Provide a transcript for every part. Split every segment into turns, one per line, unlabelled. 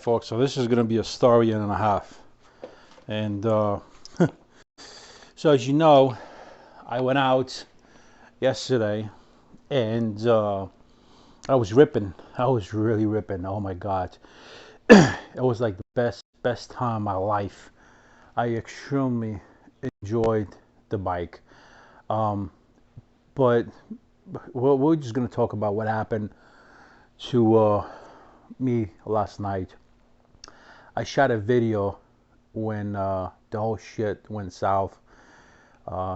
folks, so this is going to be a story and a half. And so, as you know, I went out yesterday and I was ripping. I was really ripping. Oh my God. It was like the best time of my life. I extremely enjoyed the bike. Um, but we're just going to talk about what happened to me last night. I shot a video when the whole shit went south.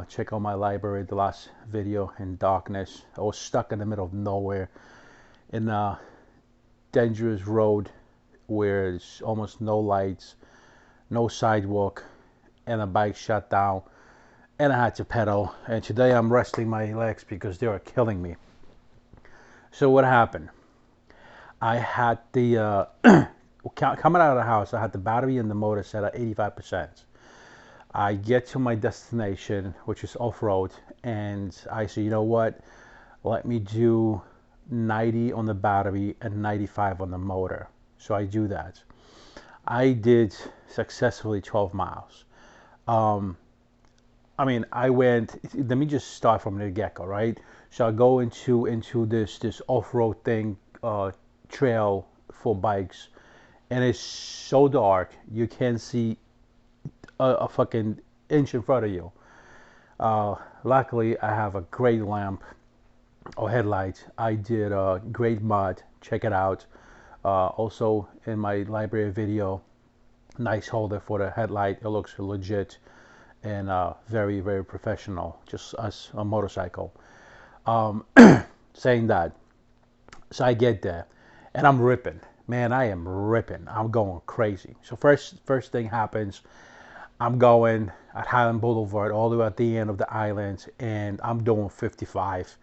Check out my library, the last video in darkness. I was stuck in the middle of nowhere in a dangerous road where there's almost no lights, no sidewalk, and a bike shut down. And I had to pedal. And today I'm resting my legs because they are killing me. So what happened? I had the coming out of the house. I had the battery and the motor set at 85%. I get to my destination, which is off-road, and I say, you know what? Let me do 90 on the battery and 95 on the motor. So I do that. I did successfully 12 miles. Um, I went. Let me just start from the get-go, right? So I go into this off-road thing, trail for bikes, and it's so dark you can't see a fucking inch in front of you. Luckily, I have a great lamp or headlight. I did a great mod. Check it out. Also, in my library video, nice holder for the headlight. It looks legit and very professional, just as a motorcycle. Um, Saying that, so I get there, and I'm ripping. Man, I am ripping. I'm going crazy. So first thing happens. I'm going at Highland Boulevard all the way at the end of the island, and I'm doing 55.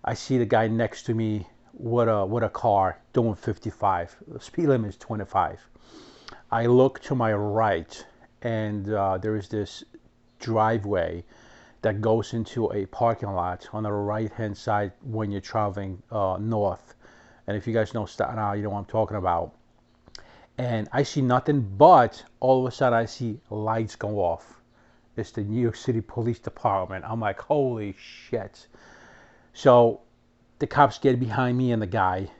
I see the guy next to me with a car doing 55. The speed limit is 25. I look to my right, and there is this driveway that goes into a parking lot on the right hand side when you're traveling north. And if you guys know Staten Island, you know what I'm talking about. And I see nothing but all of a sudden I see lights go off. It's the New York City Police Department. I'm like, holy shit. So the cops get behind me and the guy,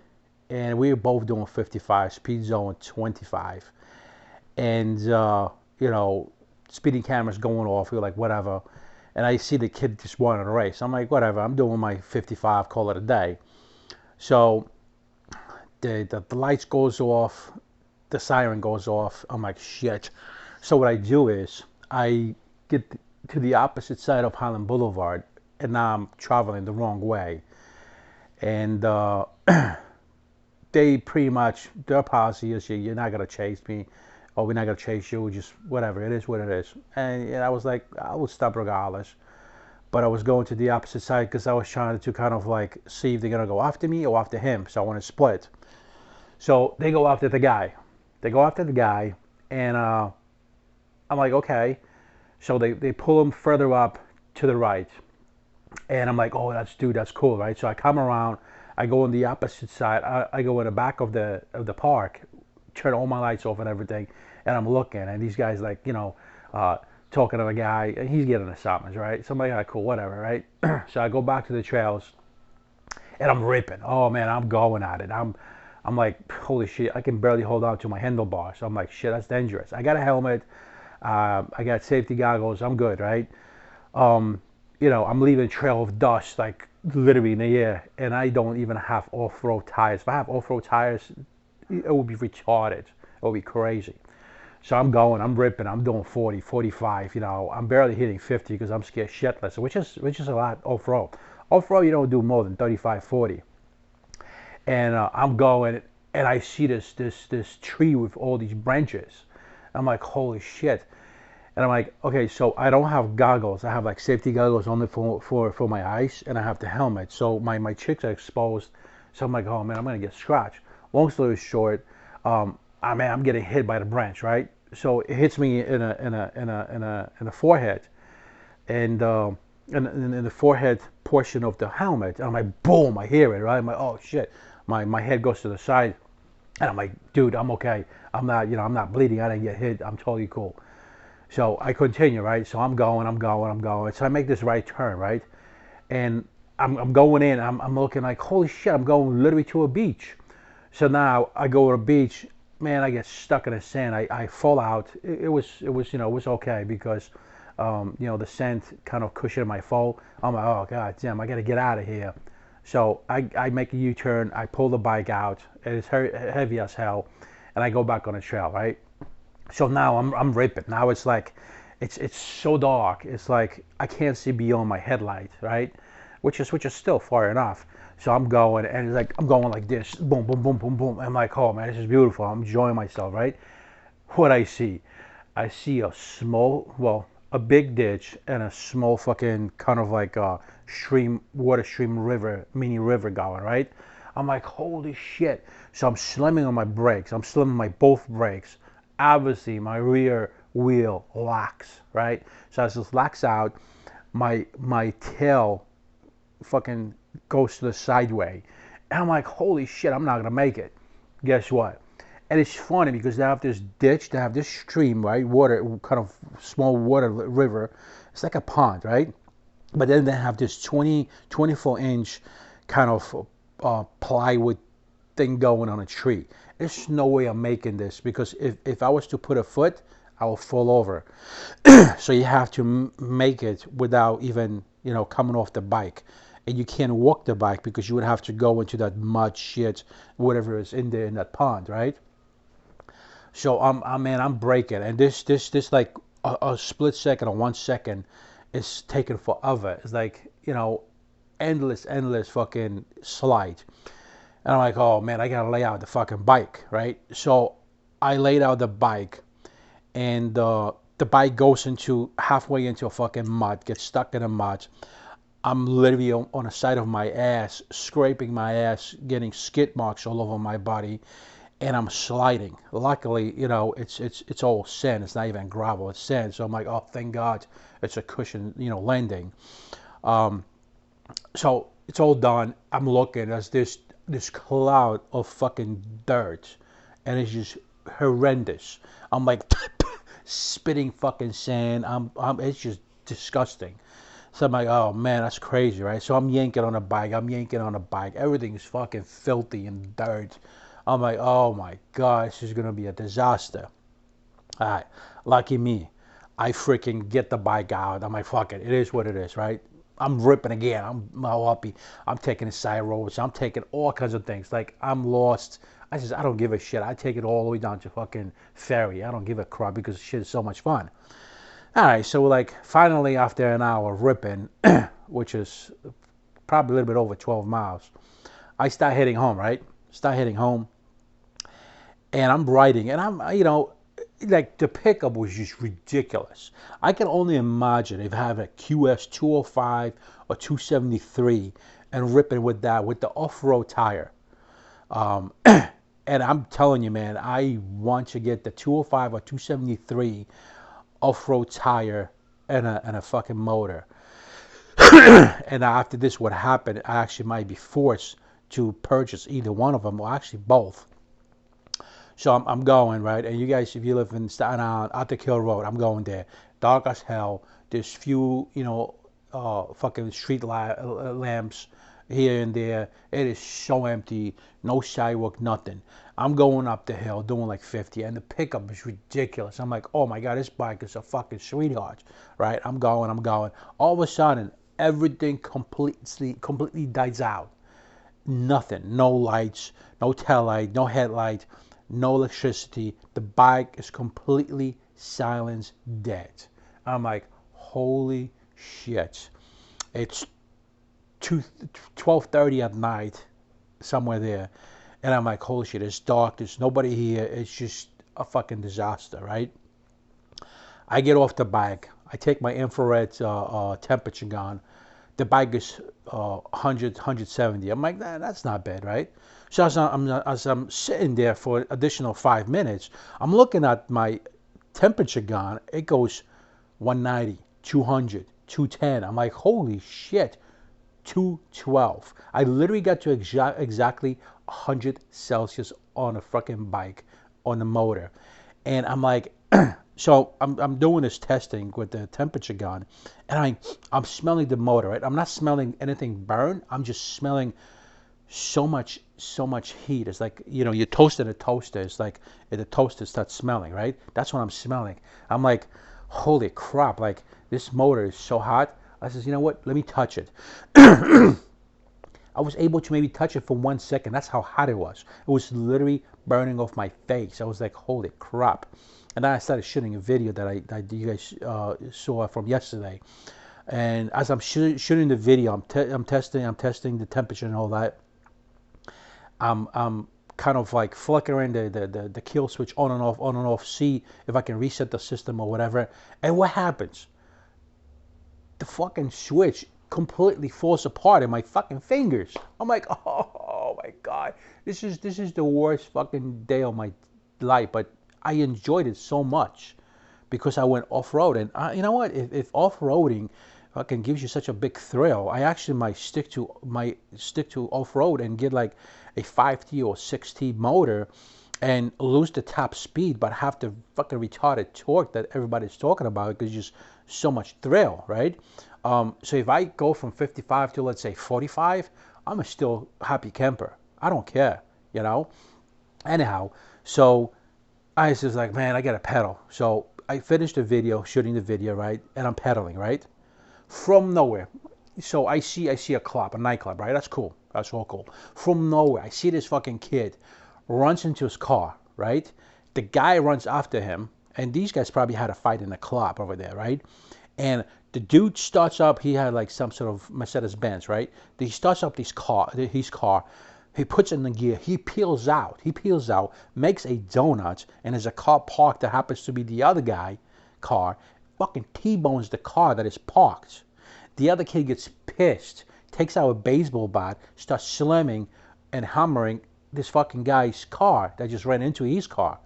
and we were both doing 55, speed zone 25. And, you know, speeding cameras going off. We're like, whatever. And I see the kid just wanting to race. I'm like, whatever, I'm doing my 55, call it a day. So the lights goes off, the siren goes off. I'm like, shit. So what I do is I get to the opposite side of Highland Boulevard, and now I'm traveling the wrong way. And they pretty much, their policy is you're not going to chase me, or we're not going to chase you, just whatever. It is what it is. And I was like, I will stop regardless. But I was going to the opposite side because I was trying to kind of like see if they're going to go after me or after him. So I want to split. So they go after the guy. They go after the guy, and I'm like, okay. So they pull him further up to the right, and I'm like, oh, that's cool, right? So I come around, I go on the opposite side. I go in the back of the park, turn all my lights off and everything, and I'm looking, and these guys like, talking to the guy, and he's getting the summons, right? So I'm like, all right, cool, whatever, right? So I go back to the trails, and I'm ripping. Oh man, I'm going at it. I'm like, holy shit, I can barely hold on to my handlebars. So I'm like, shit, that's dangerous. I got a helmet, I got safety goggles, I'm good, right? Um, I'm leaving a trail of dust, like literally in the air, and I don't even have off-road tires. If I have off-road tires, it would be retarded. It would be crazy. So I'm ripping, I'm doing 40, 45, I'm barely hitting 50 because I'm scared shitless, which is a lot off-road. Off-road, you don't do more than 35, 40. And I'm going, and I see this tree with all these branches. I'm like, holy shit. And I'm like, okay, so I don't have goggles. I have like safety goggles only for my eyes, and I have the helmet. So my cheeks are exposed. So I'm like, oh man, I'm gonna get scratched. Long story short, I'm getting hit by the branch, right? So it hits me in the forehead, and in the forehead portion of the helmet. And I'm like, boom, I hear it, right? I'm like, oh shit. My head goes to the side, And I'm like, dude, I'm okay. I'm not, I'm not bleeding. I didn't get hit. I'm totally cool. So I continue, right? So I'm going, I'm going, I'm going. So I make this right turn, right? And I'm going in. I'm looking like, holy shit, I'm going literally to a beach. So now I go to a beach. Man, I get stuck in the sand. I fall out. It was okay because, the sand kind of cushioned my fall. I'm like, oh god damn, I got to get out of here. So I make a U-turn. I pull the bike out. It's heavy as hell, and I go back on the trail, right? So now I'm ripping. Now it's like, it's so dark. It's like I can't see beyond my headlight, right? Which is still far enough. So I'm going, and it's like I'm going like this, boom, boom, boom, boom, boom. I'm like, oh man, this is beautiful. I'm enjoying myself, right? What I see a small, well, a big ditch and a small fucking kind of like a stream, water stream river, mini river going, right? I'm like, holy shit. So I'm slamming on my brakes. I'm slamming my both brakes. Obviously, my rear wheel locks, right? So as this locks out, my tail fucking goes to the sideway. And I'm like, holy shit, I'm not gonna make it. Guess what? And it's funny because they have this ditch, they have this stream, right? Water, kind of small water river. It's like a pond, right? But then they have this 24-inch kind of plywood thing going on a tree. There's no way I'm making this because if I was to put a foot, I will fall over. So you have to make it without even, coming off the bike. And you can't walk the bike because you would have to go into that mud shit, whatever is in there in that pond, right? So I'm breaking, and this like a split second or 1 second is taking forever. It's like, endless fucking slide. And I'm like, oh man, I gotta lay out the fucking bike, right? So I laid out the bike, and the bike goes into halfway into a fucking mud, gets stuck in the mud. I'm literally on the side of my ass, scraping my ass, getting skid marks all over my body, and I'm sliding. Luckily, it's all sand. It's not even gravel. It's sand. So I'm like, oh, thank God, it's a cushion, landing. So it's all done. I'm looking. There's this cloud of fucking dirt, and it's just horrendous. I'm like spitting fucking sand. It's just disgusting. So I'm like, oh man, that's crazy, right? So I'm yanking on a bike. Everything's fucking filthy and dirt. I'm like, oh my God, this is gonna be a disaster. All right, lucky me. I freaking get the bike out. I'm like, fuck it. It is what it is, right? I'm ripping again. I'm all happy. I'm taking the side roads. I'm taking all kinds of things. Like, I'm lost. I don't give a shit. I take it all the way down to fucking Ferry. I don't give a crap because shit is so much fun. All right, so like finally after an hour ripping, which is probably a little bit over 12 miles, I start heading home, right? Start heading home, and I'm riding, and like the pickup was just ridiculous. I can only imagine if I have a QS 205 or 273 and ripping with that with the off-road tire. And I'm telling you, man, I want to get the 205 or 273 off-road tire and a fucking motor. And after this, what happened, I actually might be forced to purchase either one of them or actually both. So I'm going, right? And you guys, if you live in Staten Island, Attic-Hill Road, I'm going there. Dark as hell. There's few, fucking street lamps here and there. It is so empty. No sidewalk, nothing. I'm going up the hill doing like 50, and the pickup is ridiculous. I'm like, oh my God, this bike is a fucking sweetheart, right? I'm going. All of a sudden, everything completely dies out. Nothing. No lights, no tail light, no headlight, no electricity. The bike is completely silence, dead. I'm like, holy shit. It's 12:30 at night, somewhere there. And I'm like, holy shit, it's dark. There's nobody here. It's just a fucking disaster, right? I get off the bike. I take my infrared temperature gun. The bike is 100, 170. I'm like, nah, that's not bad, right? So as I'm sitting there for an additional 5 minutes, I'm looking at my temperature gun. It goes 190, 200, 210. I'm like, holy shit, 212. I literally got to exactly 100 Celsius on a fucking bike on the motor. And I'm like, so I'm doing this testing with the temperature gun, and I'm smelling the motor, right? I'm not smelling anything burn. I'm just smelling so much heat. It's like, you know, you toasted a toaster. It's like the toaster starts smelling, right? That's what I'm smelling. I'm like, holy crap, like this motor is so hot. I says, you know what? Let me touch it. I was able to maybe touch it for 1 second. That's how hot it was. It was literally burning off my face. I was like, holy crap. And then I started shooting a video that you guys saw from yesterday. And as I'm shooting the video, I'm testing the temperature and all that. I'm kind of like flickering the kill switch on and off, see if I can reset the system or whatever. And what happens? The fucking switch completely falls apart in my fucking fingers. I'm like, oh my god, this is the worst fucking day of my life. But I enjoyed it so much because I went off-road. And you know what? If off-roading fucking gives you such a big thrill, I actually might stick to off-road and get like a 5T or 6T motor and lose the top speed, but have the fucking retarded torque that everybody's talking about because just so much thrill, right? So if I go from 55 to, let's say, 45, I'm a still happy camper. I don't care, you know? Anyhow, so I was just like, man, I gotta pedal. So I finished the video, shooting the video, right? And I'm pedaling, right? From nowhere. So I see a club, a nightclub, right? That's cool. That's all cool. From nowhere, I see this fucking kid runs into his car, right? The guy runs after him, and these guys probably had a fight in the club over there, right? And the dude starts up, he had like some sort of Mercedes-Benz, right? He starts up his car, he puts it in the gear, he peels out, makes a donut, and there's a car parked that happens to be the other guy car, fucking T-bones the car that is parked. The other kid gets pissed, takes out a baseball bat, starts slamming and hammering this fucking guy's car that just ran into his car.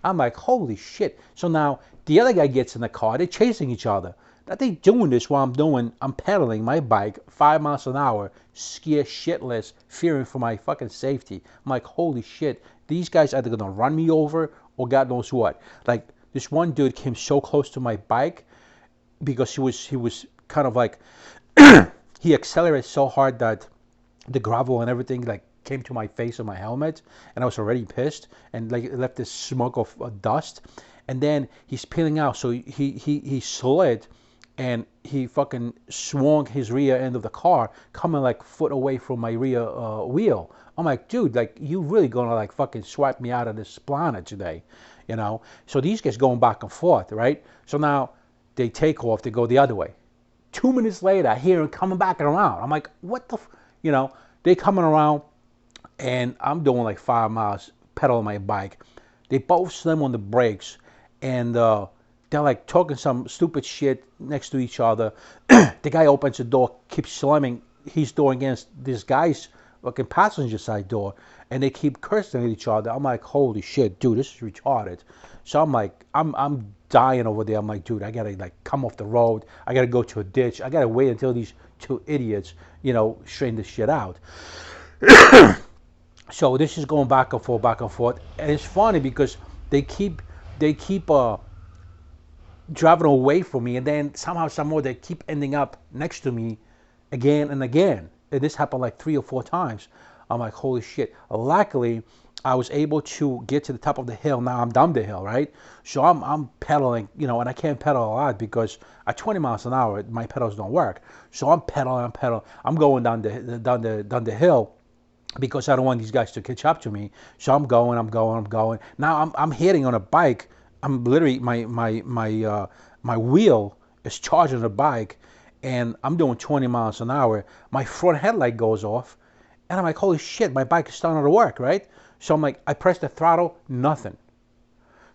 I'm like, holy shit. So now the other guy gets in the car, they're chasing each other. Now they doing this while I'm pedaling my bike 5 miles an hour, scared shitless, fearing for my fucking safety. I'm like, holy shit, these guys are either gonna run me over or God knows what. Like, this one dude came so close to my bike because he was kind of like, he accelerated so hard that the gravel and everything like came to my face and my helmet, and I was already pissed, and like it left this smoke of dust. And then he's peeling out, so he slid, and he fucking swung his rear end of the car, coming like foot away from my rear wheel. I'm like, dude, like you really gonna like fucking swipe me out of this planet today, you know? So these guys going back and forth, right? So now they take off, they go the other way. 2 minutes later, I hear him coming back around. I'm like, what the, you know? They coming around, and I'm doing like 5 miles, pedaling my bike. They both slam on the brakes, and they're like talking some stupid shit next to each other. The guy opens the door, keeps slamming his door against this guy's fucking passenger side door, and they keep cursing at each other. I'm like, holy shit, dude, this is retarded. So I'm like, I'm dying over there. I'm like, dude, I gotta like come off the road. I gotta go to a ditch. I gotta wait until these two idiots, you know, straighten this shit out. So this is going back and forth, and it's funny because they keep driving away from me, and then somehow, some more, they keep ending up next to me again and again. And this happened like 3 or 4 times. I'm like, holy shit. Luckily, I was able to get to the top of the hill. Now I'm down the hill, right? So I'm pedaling, you know, and I can't pedal a lot because at 20 miles an hour, my pedals don't work. So I'm pedaling. I'm going down the hill because I don't want these guys to catch up to me. So I'm going. Now I'm hitting on a bike. I'm literally my wheel is charging the bike, and I'm doing 20 miles an hour. My front headlight goes off, and I'm like, holy shit, my bike is starting to work, right? So I'm like, I press the throttle, nothing.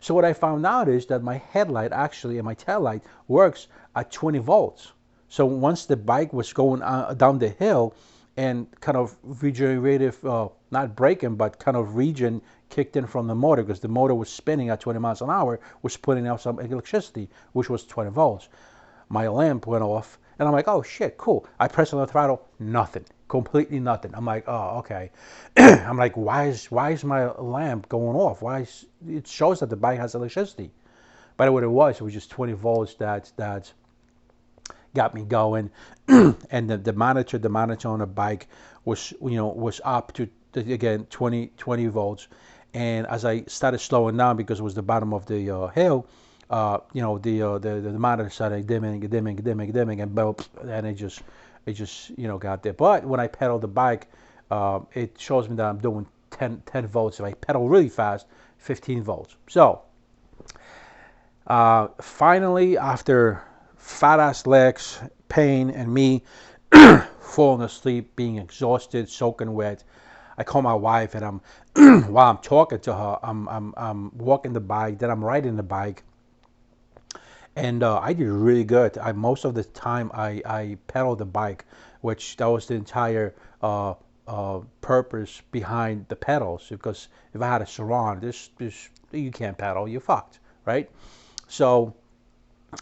So what I found out is that my headlight actually and my tail light works at 20 volts. So once the bike was going down the hill and kind of regenerative, not braking, but kind of regen kicked in from the motor, because the motor was spinning at 20 miles an hour, was putting out some electricity, which was 20 volts. My lamp went off, and I'm like, oh shit, cool. I press on the throttle, nothing. completely nothing. I'm like, oh, okay. I'm like, why is my lamp going off? It shows that the bike has electricity, but what it was just 20 volts that got me going. And the monitor on the bike was up to, again, 20 volts. And as I started slowing down, because it was the bottom of the hill, the monitor started dimming, and boom, and it just got there. But when I pedal the bike, it shows me that I'm doing 10 volts. If I pedal really fast, 15 volts. So finally, after fat ass legs, pain, and me falling asleep, being exhausted, soaking wet, I call my wife, and I'm while I'm talking to her, I'm walking the bike, then I'm riding the bike, and I did really good. Most of the time I pedaled the bike, which that was the entire purpose behind the pedals. Because if I had a Surround, this you can't pedal, you're fucked, right? So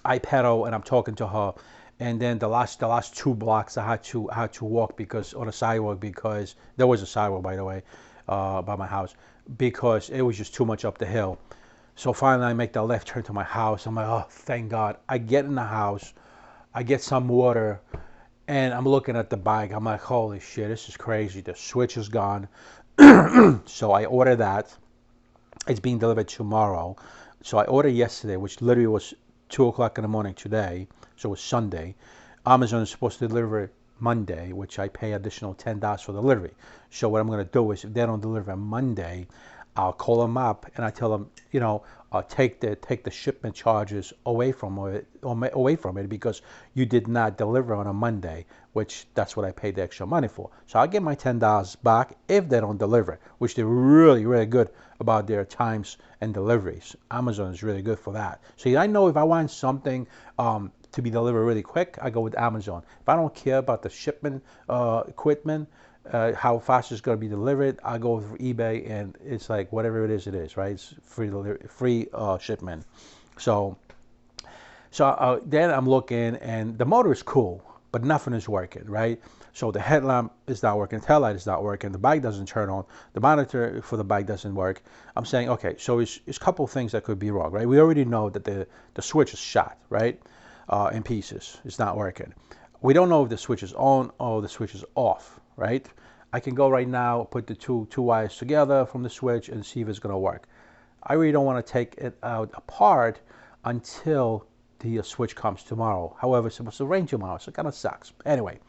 I pedal and I'm talking to her, and then the last 2 blocks I had to walk, because on a sidewalk, because there was a sidewalk, by the way, by my house, because it was just too much up the hill. So finally I make the left turn to my house. I'm like, oh, thank God. I get in the house, I get some water, and I'm looking at the bike. I'm like, holy shit, this is crazy. The switch is gone. So I order that. It's being delivered tomorrow. So I ordered yesterday, which literally was 2 o'clock in the morning today. So it was Sunday. Amazon is supposed to deliver Monday, which I pay additional $10 for delivery. So what I'm going to do is, if they don't deliver Monday, I'll call them up and I tell them, take the shipment charges away from it, because you did not deliver on a Monday, which that's what I paid the extra money for. So I'll get my $10 back if they don't deliver, which they're really, really good about their times and deliveries. Amazon is really good for that. So I know if I want something to be delivered really quick, I go with Amazon. If I don't care about the shipment equipment, how fast it's going to be delivered, I go for eBay, and it's like whatever it is, right? It's free shipment. So then I'm looking, and the motor is cool, but nothing is working, right? So the headlamp is not working, tail light is not working, the bike doesn't turn on, the monitor for the bike doesn't work. I'm saying, okay, so it's a couple of things that could be wrong, right? We already know that the switch is shot, right? In pieces. It's not working. We don't know if the switch is on or the switch is off, right? I can go right now, put the two wires together from the switch, and see if it's going to work. I really don't want to take it out apart until the switch comes tomorrow. However, it's supposed to rain tomorrow, so it kind of sucks. Anyway,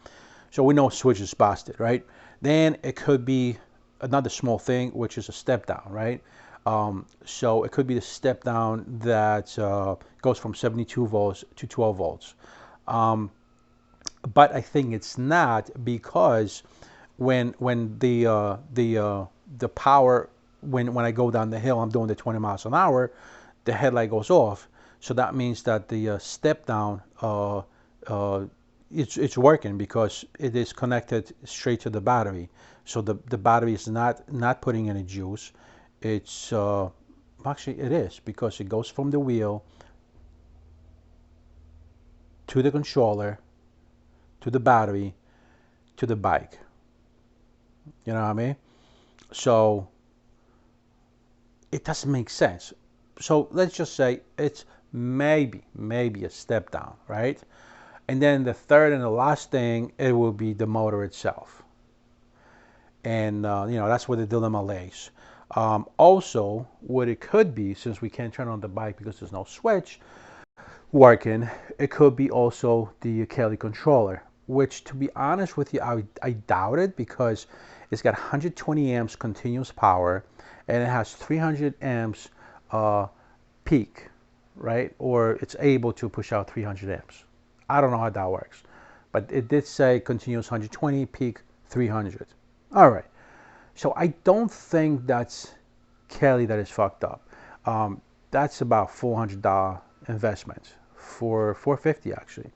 so we know switch is busted, right? Then it could be another small thing, which is a step down, right? So it could be the step down that goes from 72 volts to 12 volts. But I think it's not, because when the power, when I go down the hill, I'm doing the 20 miles an hour, the headlight goes off. So that means that the step down it's working, because it is connected straight to the battery. So the battery is not putting any juice. It's actually it is, because it goes from the wheel to the controller to the battery to the bike. You know what I mean? So it doesn't make sense. So let's just say it's maybe a step down, right? And then the third and the last thing, it will be the motor itself. And that's where the dilemma lays. Also, what it could be, since we can't turn on the bike because there's no switch working, it could be also the Kelly controller, which, to be honest with you, I doubt it, because it's got 120 amps continuous power, and it has 300 amps peak, right? Or it's able to push out 300 amps. I don't know how that works, but it did say continuous 120, peak 300. All right. So I don't think that's Kelly that is fucked up. That's about $400 investment for $450 actually.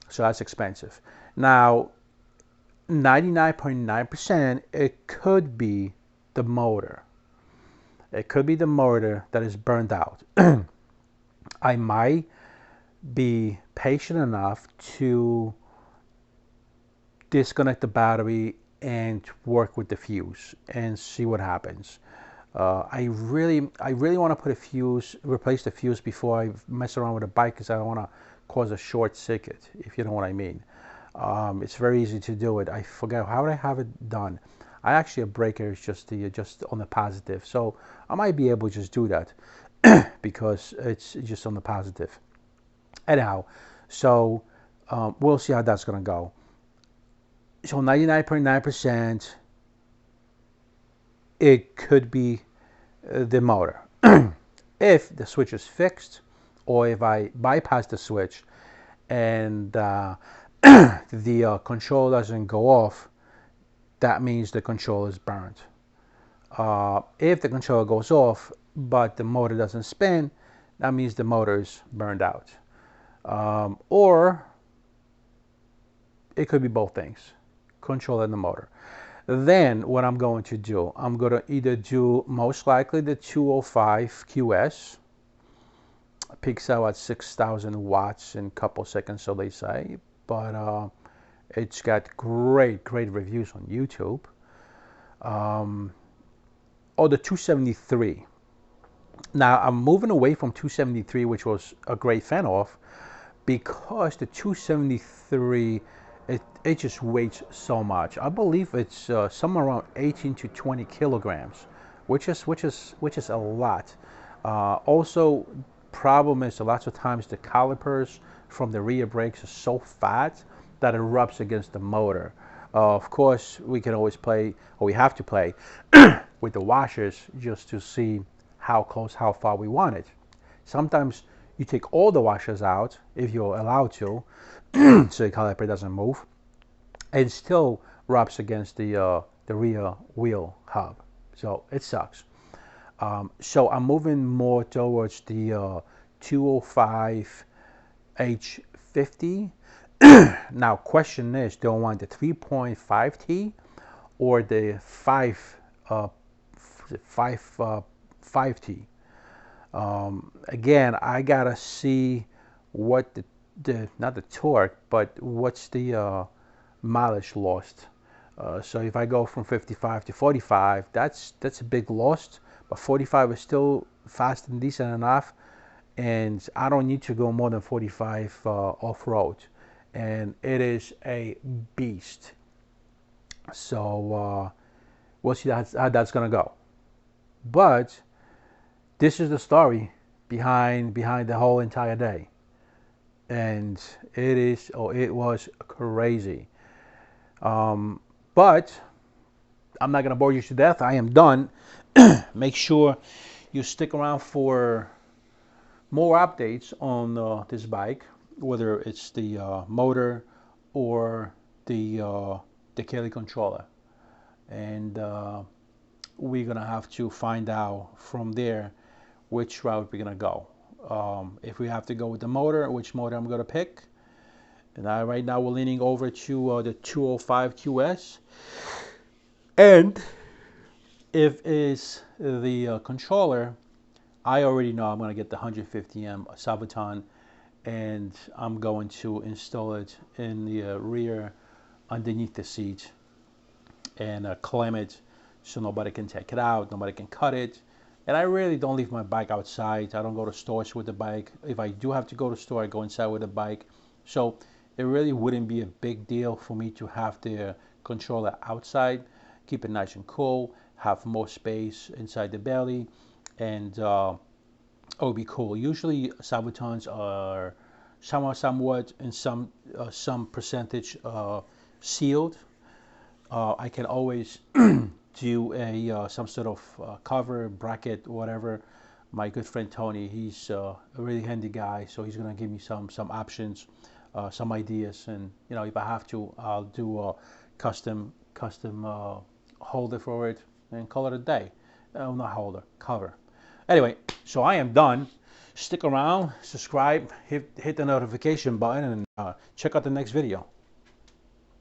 So that's expensive. Now, 99.9% it could be the motor. It could be the motor that is burned out. I might be patient enough to disconnect the battery and work with the fuse and see what happens. I really want to put a fuse, replace the fuse before I mess around with the bike, because I don't want to cause a short circuit, if you know what I mean. It's very easy to do it. I forget how would I have it done. I actually, a breaker is just on the positive, so I might be able to just do that because it's just on the positive. Anyhow, so we'll see how that's gonna go. So 99.9%, it could be the motor. If the switch is fixed, or if I bypass the switch and the control doesn't go off, that means the control is burned. If the controller goes off but the motor doesn't spin, that means the motor is burned out. Or it could be both things, controller and the motor. Then what I'm going to do, I'm going to either do most likely the 205 QS, peaks out at 6,000 watts in a couple seconds, so they say, but it's got great reviews on YouTube. Or the 273. Now I'm moving away from 273, which was a great fan of, because the 273, it just weighs so much. I believe it's somewhere around 18 to 20 kilograms, which is a lot. Also, problem is, lots of times the calipers from the rear brakes are so fat that it rubs against the motor. Of course, we can always play, or we have to play, with the washers just to see how close, how far we want it. Sometimes you take all the washers out, if you're allowed to, so the caliper doesn't move, and still rubs against the rear wheel hub. So it sucks. So I'm moving more towards the 205 H50. Now, question is, do I want the 3.5T or the 5T? Again, I gotta see what the not the torque, but what's the mileage lost. So if I go from 55 to 45, that's a big loss, but 45 is still fast and decent enough, and I don't need to go more than 45 off-road, and it is a beast. So we'll see how that's gonna go. But this is the story behind the whole entire day, and it was crazy. But I'm not gonna bore you to death. I am done. Make sure you stick around for more updates on this bike, whether it's the motor or the Kelly controller, and we're gonna have to find out from there which route we're gonna go. If we have to go with the motor, which motor I'm gonna pick. And right now we're leaning over to the 205 QS. And if it's the controller, I already know I'm gonna get the 150M Sabaton, and I'm going to install it in the rear underneath the seat and clamp it so nobody can take it out, nobody can cut it. And I really don't leave my bike outside. I don't go to stores with the bike. If I do have to go to the store, I go inside with the bike. So it really wouldn't be a big deal for me to have the controller outside, keep it nice and cool, have more space inside the belly, and it would be cool. Usually Sabutons are somewhat in some percentage sealed. I can always do a some sort of cover, bracket, whatever. My good friend Tony, he's a really handy guy, so he's gonna give me some options, some ideas, and if I have to, I'll do a custom holder for it and call it a day. Not holder, cover. Anyway, so I am done. Stick around, subscribe, hit the notification button, and check out the next video.